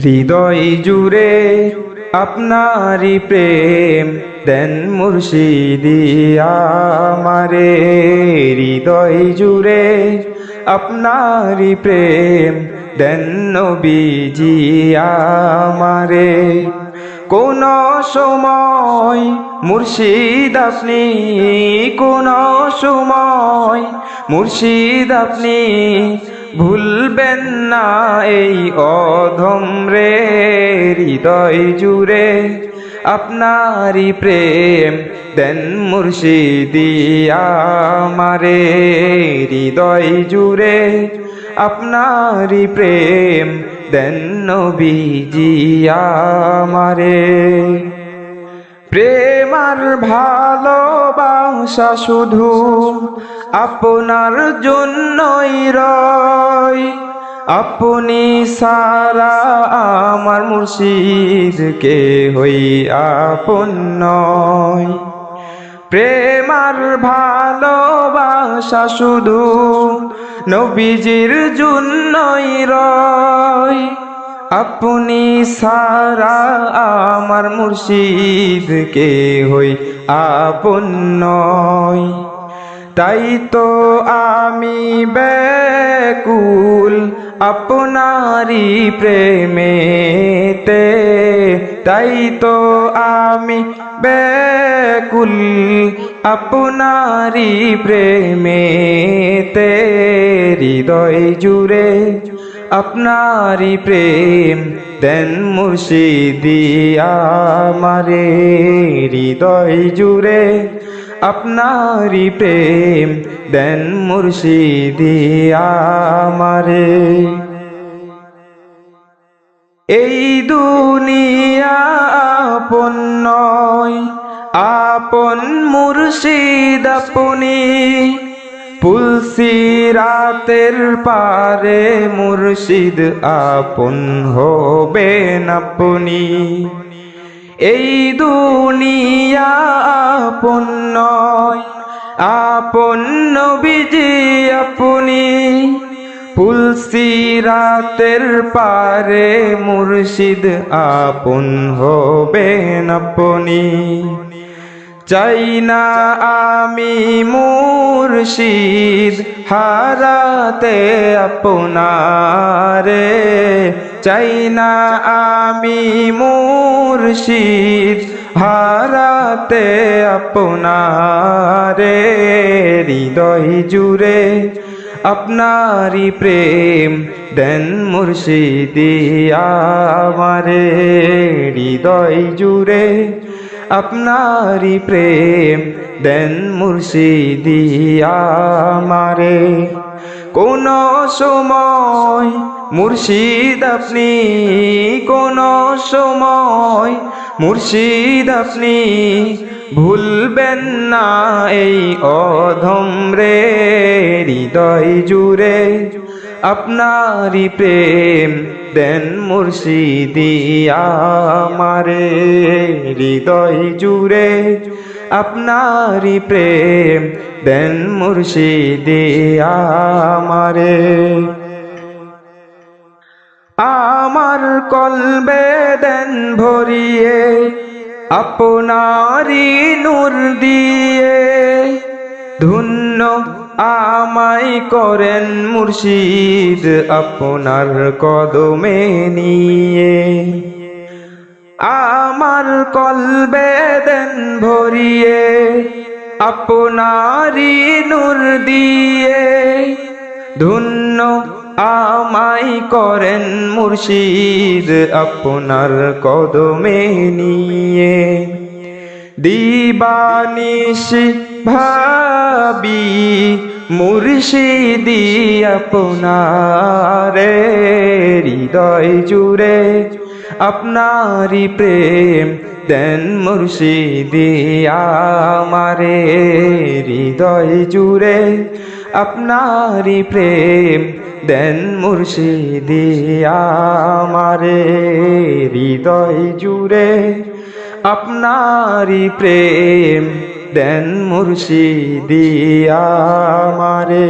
হৃদয় জুড়ে আপনারি প্রেম দেন মুর্শিদি আমারে। হৃদয় জুড়ে আপনারি প্রেম দেন নবীজি আমারে। কোন সময় মুর্শিদ আপনি, কোন সময় মুর্শিদ আপনি ভুলবেন না এই অধম রে। হৃদয় জুড়ে আপনারি প্রেম দেন মুর্শিদি আমারে। হৃদয় জুড়ে আপনারি প্রেম দেন নবীজি আমারে। প্রেম আর ভালোবাসা শুধু আপনার জন্যই রয়। আপনি সারা আমার মুর্শিদ কেহই আপন নয়। প্রেম আর ভালোবাসা শুধু নবীজির জন্যই রয়। আপনি সারা আমার মুর্শিদ কেহই আপন নয়। তাই তো আমি ব্যাকুল আপনারি প্রেমেতে। তাই তো আমি ব্যাকুল আপনারি প্রেমেতে। হৃদয় জুড়ে আপনারি প্রেম দেন মুর্শিদি আমারে। হৃদয় জুড়ে আপনারি প্রেম দেন মুর্শিদি আমারে। এই দুনিয়া আপন নয়, আপন মুর্শিদ আপনি। পুলসিরাতের পারে মুর্শিদ আপন হবেন আপনি। এই দুনিয়া আপন নয়, আপন নবীজি আপনি। পুলসিরাতের পারে মুর্শিদ আপন হবেন আপনি। চাই না আমি মুর্শিদ হারাতে আপনারে। চাই না আমি মুর্শিদ হারাতে আপনারে। হৃদয় জুড়ে আপনারি প্রেম দেন মুর্শিদি আমারে। হৃদয় জুড়ে আপনারি প্রেম দেন মুর্শিদি আমারে। কোন সময় মুর্শিদ আপনি, কোন সময় মুর্শিদ আপনি ভুলবেন না এই অধম রে। হৃদয় জুড়ে আপনারি প্রেম দেন মুর্শিদি আমারে। হৃদয় জুড়ে আপনারি প্রেম দেন মুর্শিদি আমারে। আমার কলবে দেন ভরিয়ে আপনারি নূর দিয়ে। ধন্য আমায় করেন মুর্শিদ আপনার কদমে নিয়ে। আমার কলবে দেন ভরিয়ে আপনারি নূর দিয়ে। ধন্য আমায় করেন মুর্শিদ আপনার কদমে নিয়ে। দিবানিশি ভাবি মুর্শিদি আপনারে। হৃদয় জুড়ে আপনারি প্রেম দেন মুর্শিদি আমারে। হৃদয় জুড়ে আপনারি প্রেম দেন মুর্শিদি আমারে। হৃদয় জুড়ে আপনারি প্রেম দেন মুর্শিদি আমারে।